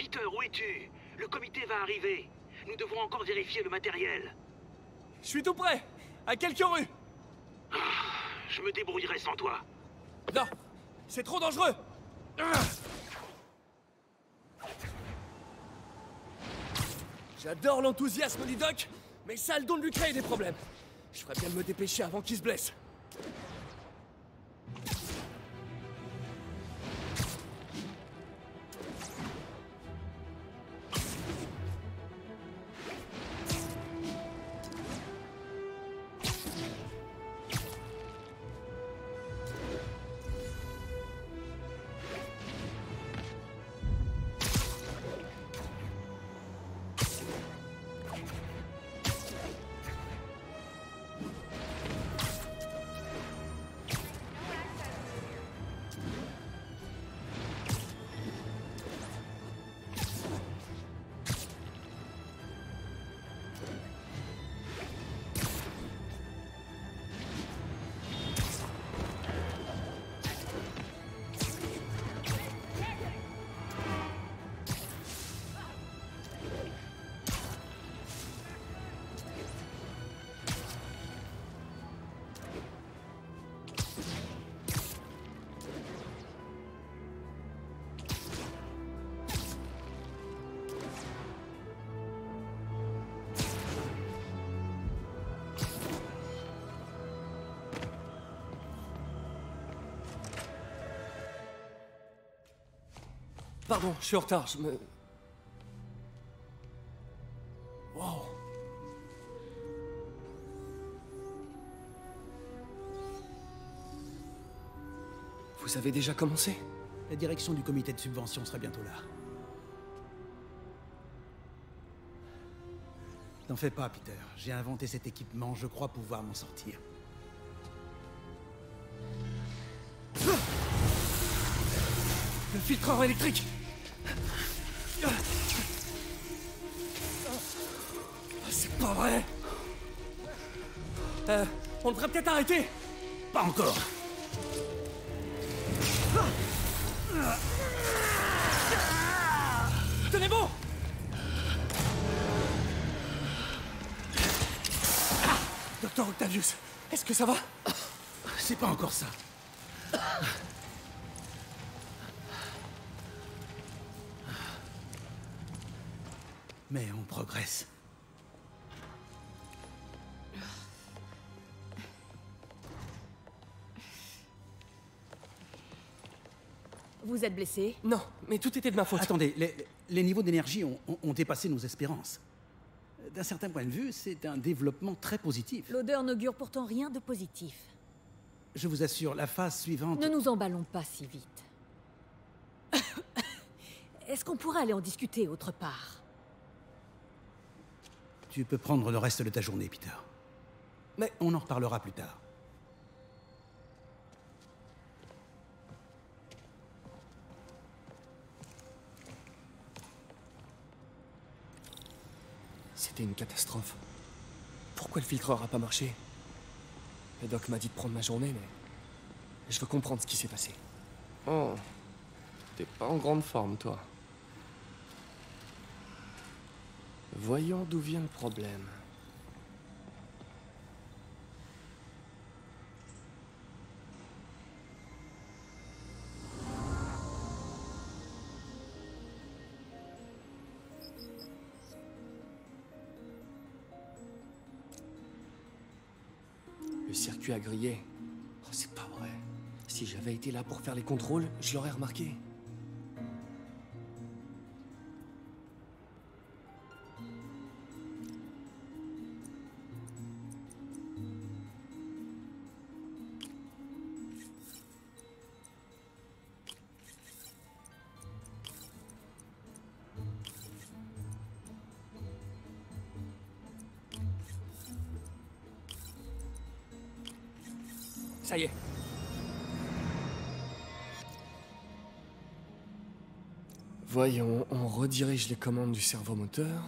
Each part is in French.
Peter, où es-tu? Le comité va arriver. Nous devons encore vérifier le matériel. Je suis tout prêt. À quelques rues. Je me débrouillerai sans toi. Non, c'est trop dangereux. J'adore l'enthousiasme du doc, mais ça a le don de lui créer des problèmes. Je ferais bien de me dépêcher avant qu'il se blesse. Pardon, je suis en retard, Wow. Vous avez déjà commencé? La direction du comité de subvention sera bientôt là. T'en fais pas, Peter. J'ai inventé cet équipement, je crois pouvoir m'en sortir. Le filtreur électrique! C'est pas vrai! On devrait peut-être arrêter! Pas encore. Tenez bon! Docteur Octavius, est-ce que ça va? C'est pas encore ça. Mais on progresse. Vous êtes blessé? Non, mais tout était de ma faute. Attendez, les niveaux d'énergie ont dépassé nos espérances. D'un certain point de vue, c'est un développement très positif. L'odeur n'augure pourtant rien de positif. Je vous assure, la phase suivante... Ne nous emballons pas si vite. Est-ce qu'on pourrait aller en discuter autre part? Tu peux prendre le reste de ta journée, Peter. Mais on en reparlera plus tard. C'était une catastrophe. Pourquoi le filtreur a pas marché? Le doc m'a dit de prendre ma journée, mais... je veux comprendre ce qui s'est passé. Oh, t'es pas en grande forme, toi. Voyons d'où vient le problème. Le circuit a grillé. Oh, c'est pas vrai. Si j'avais été là pour faire les contrôles, je l'aurais remarqué. Ça y est. Voyons, on redirige les commandes du servomoteur.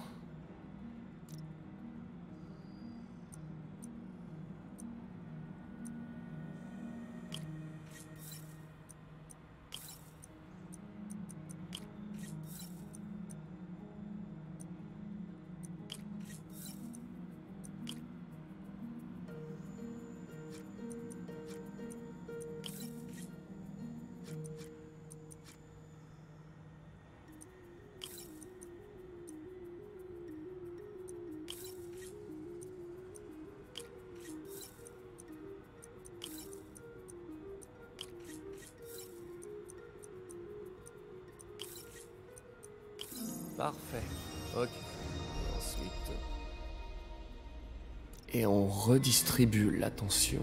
Parfait. Ok. Ensuite... Et on redistribue l'attention.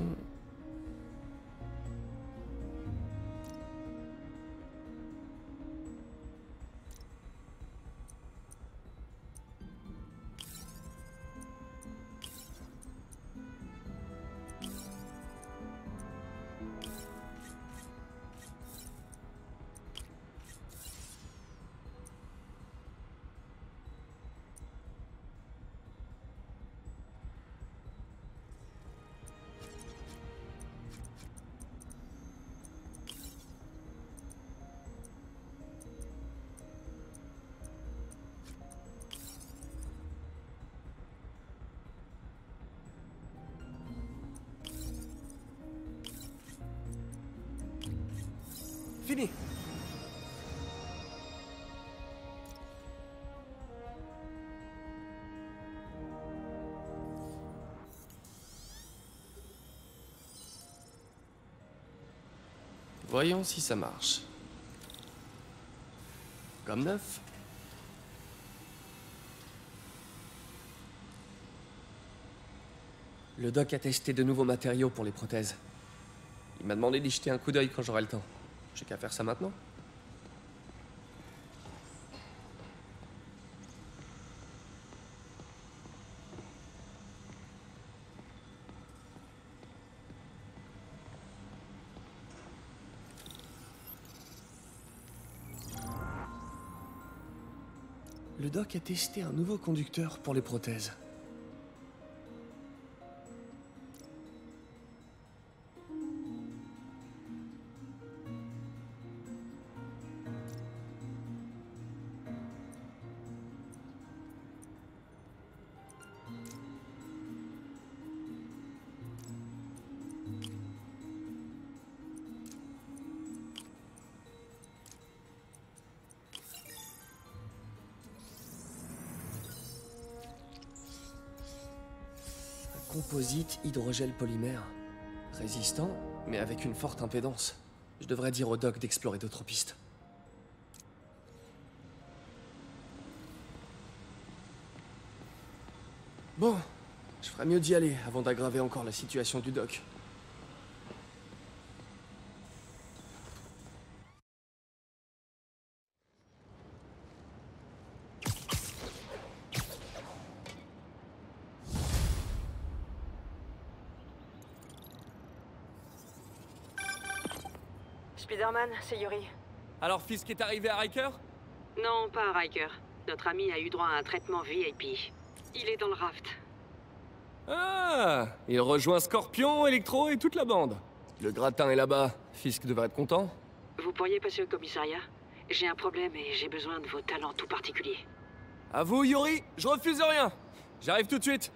Fini. Voyons si ça marche. Comme neuf. Le doc a testé de nouveaux matériaux pour les prothèses. Il m'a demandé d'y jeter un coup d'œil quand j'aurai le temps. J'ai qu'à faire ça maintenant. Le doc a testé un nouveau conducteur pour les prothèses. Composite hydrogel polymère. Résistant, mais avec une forte impédance. Je devrais dire au doc d'explorer d'autres pistes. Bon, je ferais mieux d'y aller avant d'aggraver encore la situation du doc. Spider-Man, c'est Yuri. Alors Fisk est arrivé à Riker? Non, pas à Riker. Notre ami a eu droit à un traitement VIP. Il est dans le raft. Ah, il rejoint Scorpion, Electro et toute la bande. Le gratin est là-bas. Fisk devrait être content. Vous pourriez passer au commissariat? J'ai un problème et j'ai besoin de vos talents tout particuliers. À vous, Yuri, je refuse rien. J'arrive tout de suite.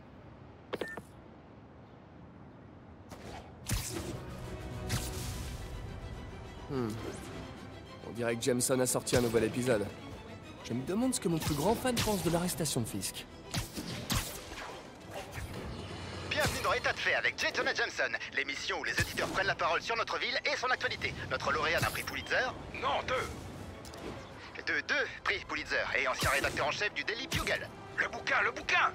On dirait que Jameson a sorti un nouvel épisode. Je me demande ce que mon plus grand fan pense de l'arrestation de Fisk. Bienvenue dans État de fait avec J. Jonah Jameson, l'émission où les auditeurs prennent la parole sur notre ville et son actualité. Notre lauréat d'un prix Pulitzer... Non, deux prix Pulitzer et ancien rédacteur en chef du Daily Bugle. Le bouquin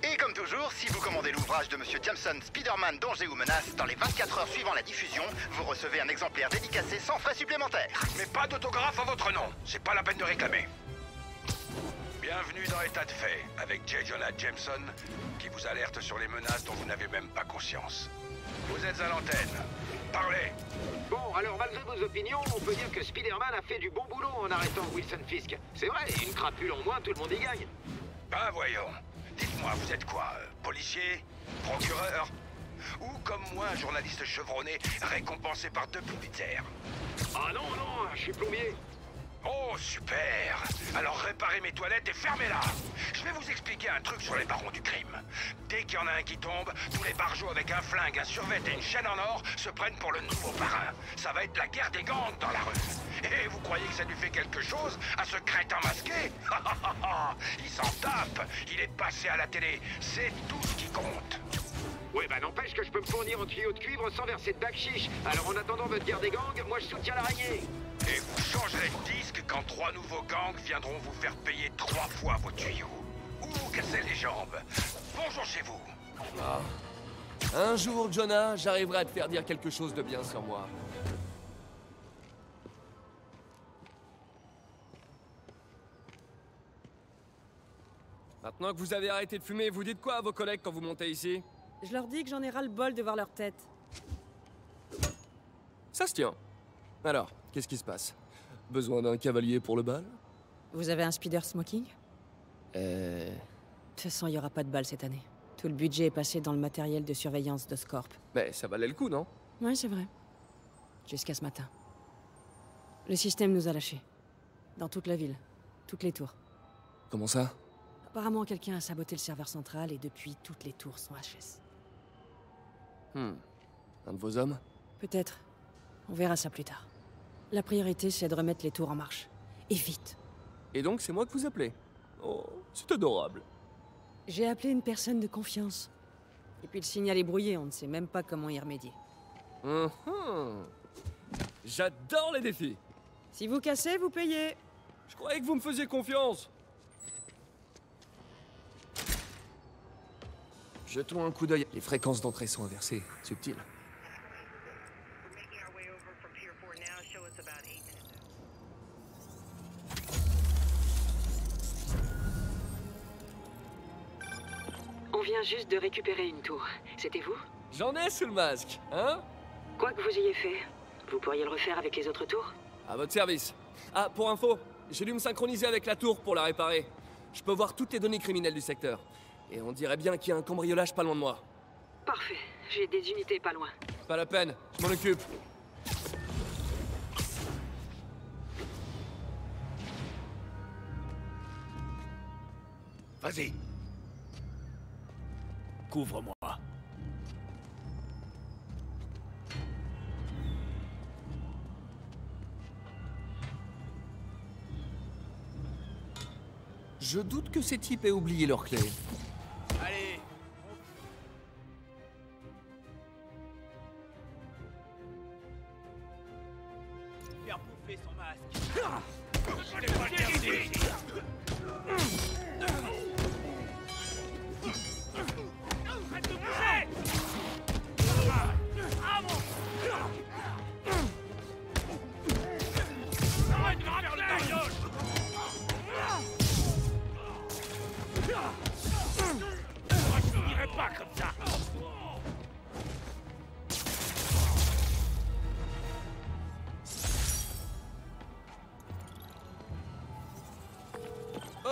Et comme toujours, si vous commandez l'ouvrage de Monsieur Jameson, Spider-Man, Danger ou Menace, dans les 24 heures suivant la diffusion, vous recevez un exemplaire dédicacé sans frais supplémentaires. Mais pas d'autographe à votre nom, c'est pas la peine de réclamer. Bienvenue dans État de fait, avec J. Jonah Jameson, qui vous alerte sur les menaces dont vous n'avez même pas conscience. Vous êtes à l'antenne. Parlez. Bon, alors malgré vos opinions, on peut dire que Spider-Man a fait du bon boulot en arrêtant Wilson Fisk. C'est vrai, une crapule en moins, tout le monde y gagne. Ben voyons. Dites-moi, vous êtes quoi? Policier? Procureur? Ou comme moi, un journaliste chevronné, récompensé par 2 Pulitzer? Ah non, je suis plombier. Oh, super! Alors réparez mes toilettes et fermez-la! Je vais vous expliquer un truc sur les barons du crime. Dès qu'il y en a un qui tombe, tous les barjots avec un flingue, un survêt et une chaîne en or se prennent pour le nouveau parrain. Ça va être la guerre des gangs dans la rue. Et vous croyez que ça lui fait quelque chose à ce crétin masqué? Il s'en tape! Il est passé à la télé. C'est tout ce qui compte. Ouais, bah n'empêche que je peux me fournir en tuyau de cuivre sans verser de bac chiche. Alors en attendant votre guerre des gangs, moi je soutiens l'araignée. Et vous changerai de disque quand 3 nouveaux gangs viendront vous faire payer 3 fois vos tuyaux. Ou vous casser les jambes. Bonjour chez vous. Ah. Un jour, Jonah, j'arriverai à te faire dire quelque chose de bien sur moi. Maintenant que vous avez arrêté de fumer, vous dites quoi à vos collègues quand vous montez ici? Je leur dis que j'en ai ras le bol de voir leur tête. Ça se tient. Alors, qu'est-ce qui se passe? Besoin d'un cavalier pour le bal? Vous avez un speeder smoking? De toute façon, il n'y aura pas de bal cette année. Tout le budget est passé dans le matériel de surveillance de Scorp. Mais ça valait le coup, non? Ouais, c'est vrai. Jusqu'à ce matin. Le système nous a lâchés. Dans toute la ville. Toutes les tours. Comment ça? Apparemment, quelqu'un a saboté le serveur central et depuis, toutes les tours sont HS. Un de vos hommes? Peut-être. On verra ça plus tard. La priorité, c'est de remettre les tours en marche. Et vite. Et donc, c'est moi que vous appelez? Oh, c'est adorable. J'ai appelé une personne de confiance. Et puis le signal est brouillé, on ne sait même pas comment y remédier. J'adore les défis. Si vous cassez, vous payez. Je croyais que vous me faisiez confiance. Jetons un coup d'œil. Les fréquences d'entrée sont inversées. Subtil. On vient juste de récupérer une tour. C'était vous? J'en ai sous le masque, hein? Quoi que vous ayez fait, vous pourriez le refaire avec les autres tours? À votre service. Ah, pour info, j'ai dû me synchroniser avec la tour pour la réparer. Je peux voir toutes les données criminelles du secteur. Et on dirait bien qu'il y a un cambriolage pas loin de moi. Parfait. J'ai des unités pas loin. Pas la peine, je m'en occupe. Vas-y. Couvre-moi. Je doute que ces types aient oublié leur clé. Allez. Faire bouffer son masque. Je l'ai pas terminé. Arrête de bouger! Ah bon! Arrête de faire le carriole! Je finirai pas comme ça!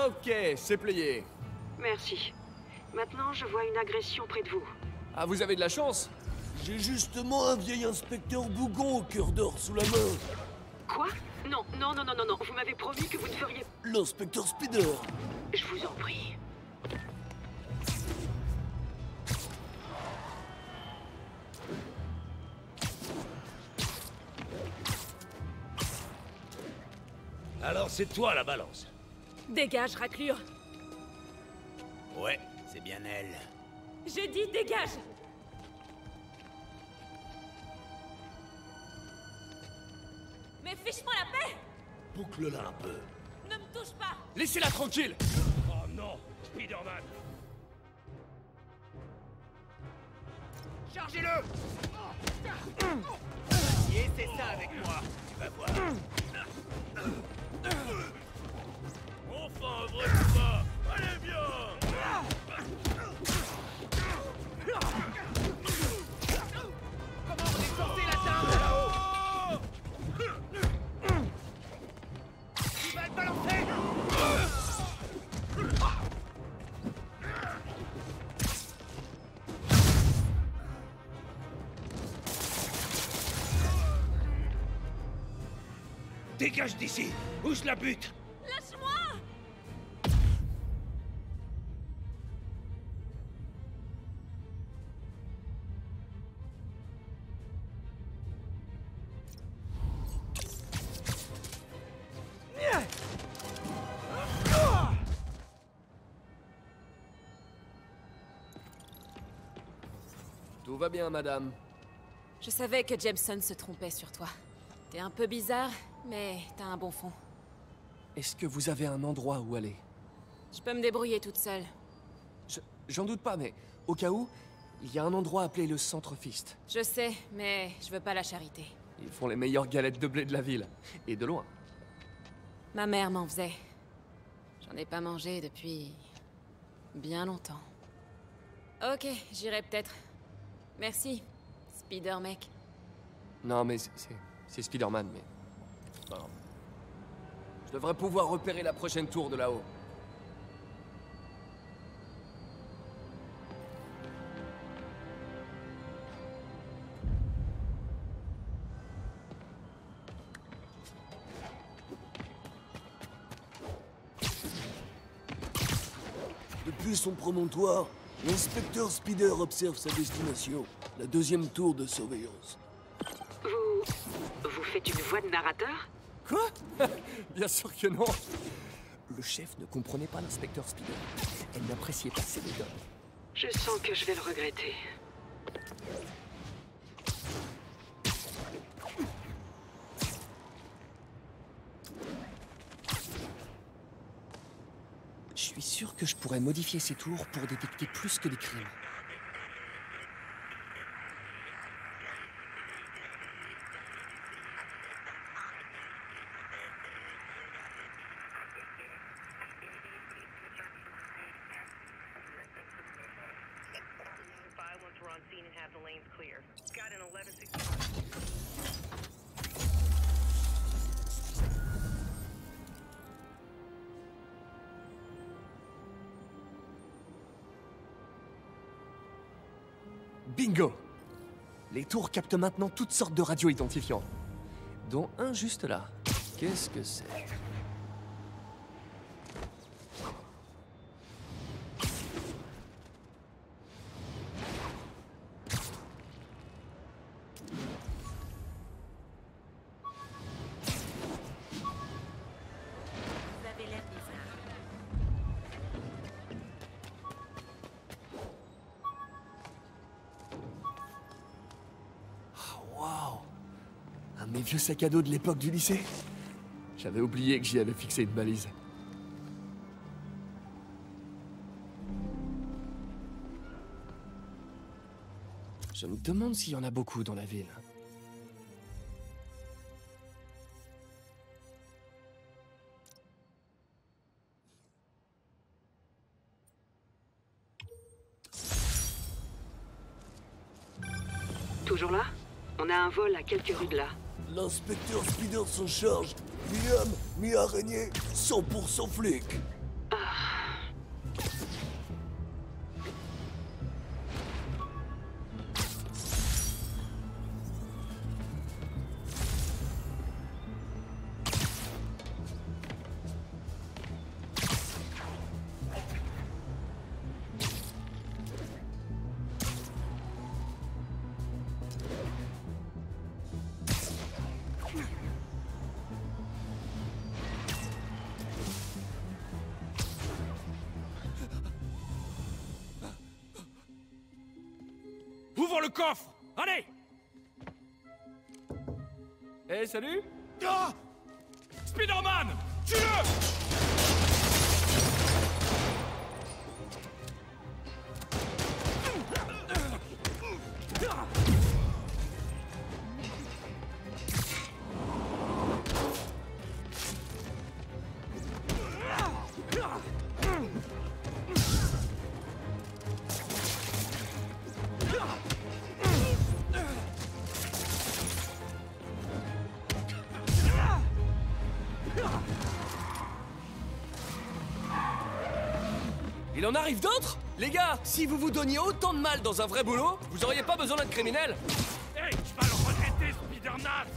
Ok, c'est plié. Merci. Maintenant, je vois une agression près de vous. Ah, vous avez de la chance? J'ai justement un vieil inspecteur bougon au cœur d'or sous la main. Quoi? Non, non, non, non, non, non. Vous m'avez promis que vous ne feriez... L'inspecteur Spider. Je vous en prie. Alors c'est toi la balance. Dégage, raclure. Ouais, c'est bien elle. J'ai dit dégage. Mais fiche-moi la paix. Boucle-la un peu. Ne me touche pas. Laissez-la tranquille. Oh non, Spider-Man. Chargez-le. Et c'est ça avec moi. Tu vas voir. Enfin, un vrai combat. Allez, bien. Comment on est censé l'atteindre là-haut? Tu vas le balancer. Dégage d'ici. Où je la bute? Lâche-moi. Tout va bien, madame. Je savais que Jameson se trompait sur toi. T'es un peu bizarre, mais t'as un bon fond. Est-ce que vous avez un endroit où aller? Je peux me débrouiller toute seule. J'en doute pas, mais au cas où, il y a un endroit appelé le Centre Fist. Je sais, mais je veux pas la charité. Ils font les meilleures galettes de blé de la ville. Et de loin. Ma mère m'en faisait. J'en ai pas mangé depuis... bien longtemps. Ok, j'irai peut-être. Merci, Spider-Mec. Non, mais c'est Spider-Man, mais... Bon. Je devrais pouvoir repérer la prochaine tour de là-haut. Depuis son promontoire, l'inspecteur Spider observe sa destination, la deuxième tour de surveillance. Vous faites une voix de narrateur? Quoi? Bien sûr que non. Le chef ne comprenait pas l'inspecteur Spider. Elle n'appréciait pas ses méthodes. Je sens que je vais le regretter. Je suis sûr que je pourrais modifier ces tours pour détecter plus que les crimes. Bingo! Les tours captent maintenant toutes sortes de radios identifiants. Dont un juste là. Qu'est-ce que c'est? Mes vieux sacs à dos de l'époque du lycée. J'avais oublié que j'y avais fixé une balise. Je me demande s'il y en a beaucoup dans la ville. Toujours là? On a un vol à quelques rues de là. L'inspecteur Spider s'en charge. Mi-homme, mi-araignée, 100% flic. Ouvre le coffre! Allez! Eh, salut! Ah! Spider-Man! Tue-le! Il en arrive d'autres? Les gars, si vous vous donniez autant de mal dans un vrai boulot, vous auriez pas besoin d'être criminel. Hey, je vais le regretter, Spider-Man!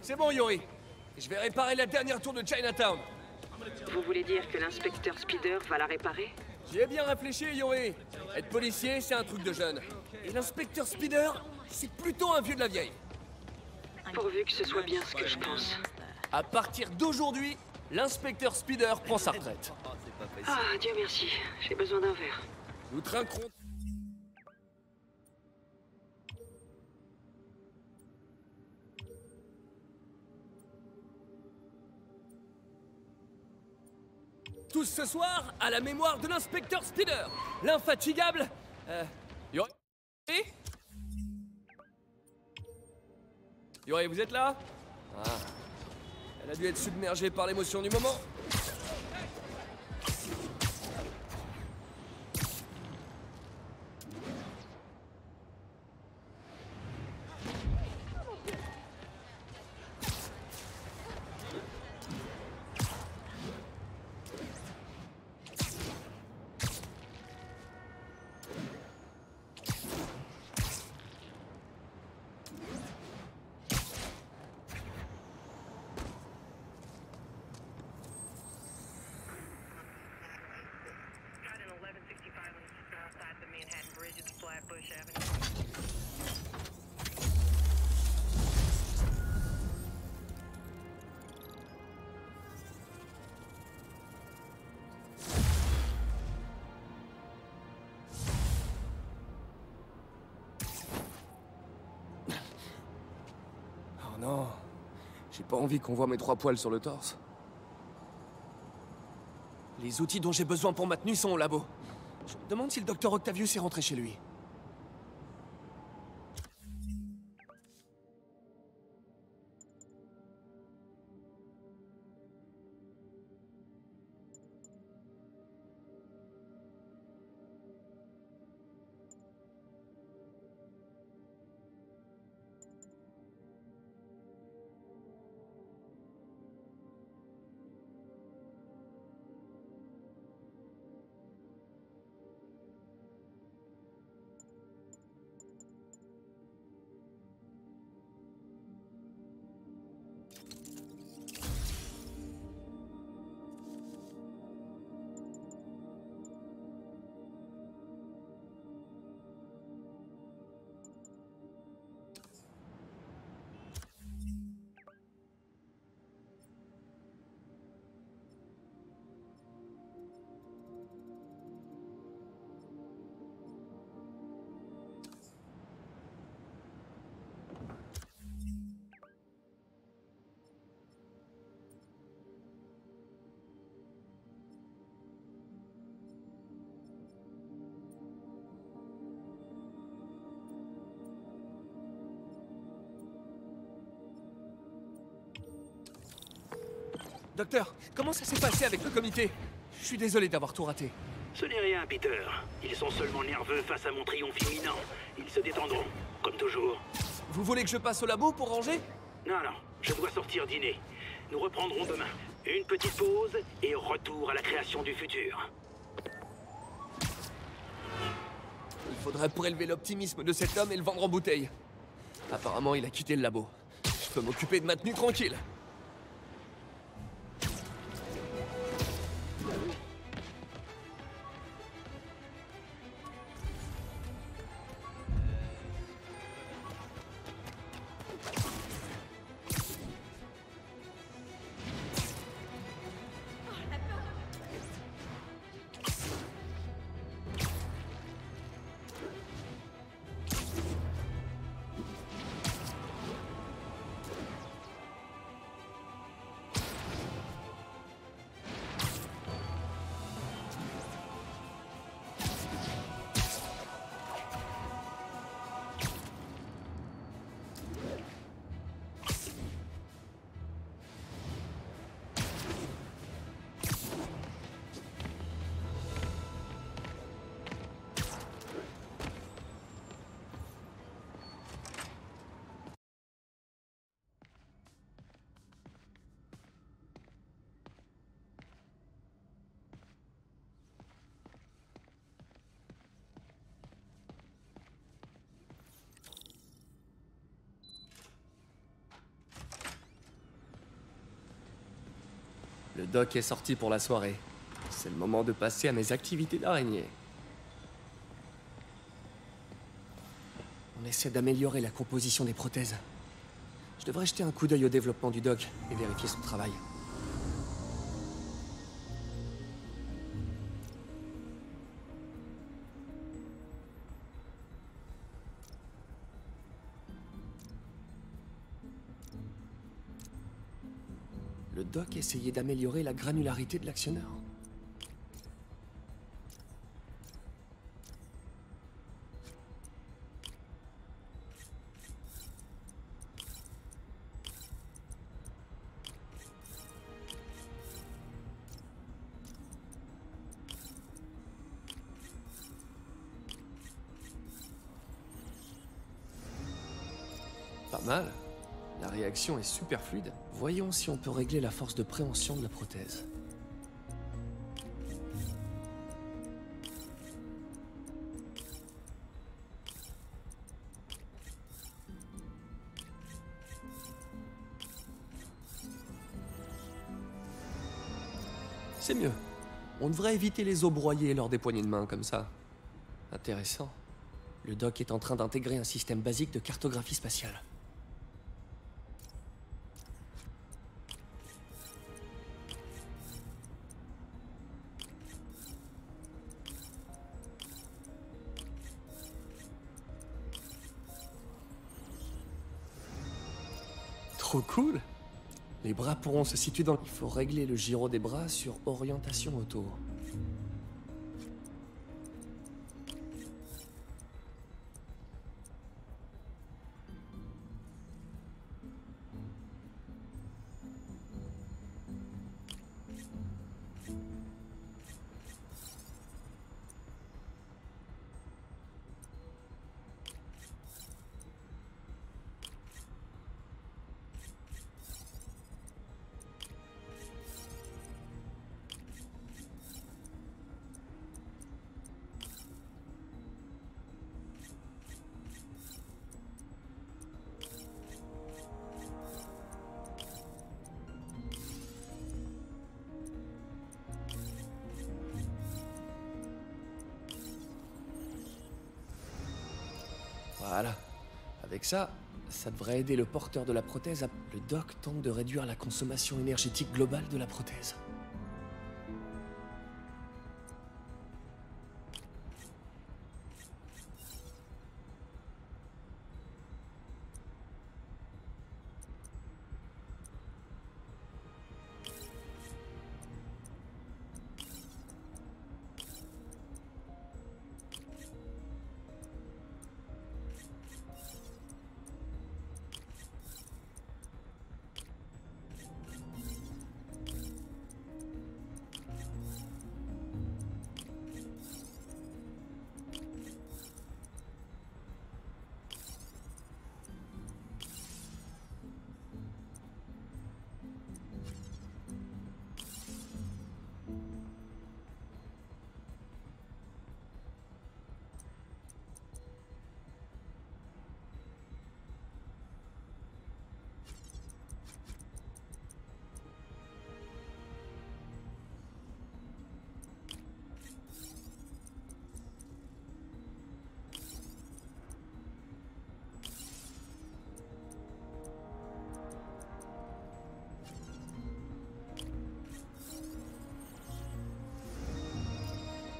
C'est bon, Yori. Je vais réparer la dernière tour de Chinatown. Vous voulez dire que l'inspecteur Spider va la réparer? J'y ai bien réfléchi, Yori. Être policier, c'est un truc de jeune. Et l'inspecteur Spider, c'est plutôt un vieux de la vieille. Pourvu que ce soit bien ce que je pense. À partir d'aujourd'hui, l'inspecteur Spider prend sa retraite. Ah, Dieu merci. J'ai besoin d'un verre. Nous trinquerons... Tous ce soir, à la mémoire de l'inspecteur Spider, l'infatigable... Yuri? Yuri, vous êtes là? Ah. Elle a dû être submergée par l'émotion du moment. Oh non, j'ai pas envie qu'on voit mes 3 poils sur le torse. Les outils dont j'ai besoin pour ma tenue sont au labo. Je me demande si le docteur Octavius est rentré chez lui. Docteur, comment ça s'est passé avec le comité? Je suis désolé d'avoir tout raté. Ce n'est rien, Peter. Ils sont seulement nerveux face à mon triomphe imminent. Ils se détendront, comme toujours. Vous voulez que je passe au labo pour ranger? Non, je dois sortir dîner. Nous reprendrons demain. Une petite pause et retour à la création du futur. Il faudrait prélever l'optimisme de cet homme et le vendre en bouteille. Apparemment, il a quitté le labo. Je peux m'occuper de ma tenue tranquille. Le doc est sorti pour la soirée. C'est le moment de passer à mes activités d'araignée. On essaie d'améliorer la composition des prothèses. Je devrais jeter un coup d'œil au développement du doc et vérifier son travail. Doc essayait d'améliorer la granularité de l'actionneur. Pas mal. La réaction est super fluide. Voyons si on peut régler la force de préhension de la prothèse. C'est mieux. On devrait éviter les os broyés lors des poignées de main comme ça. Intéressant. Le doc est en train d'intégrer un système basique de cartographie spatiale. Trop cool! Les bras pourront se situer dans... Il faut régler le gyro des bras sur orientation auto. Voilà. Avec ça, ça devrait aider le porteur de la prothèse à... Le doc tente de réduire la consommation énergétique globale de la prothèse.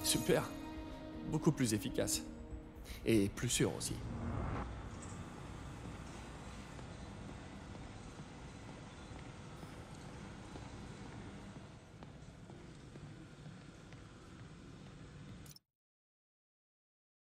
Super. Beaucoup plus efficace. Et plus sûr aussi.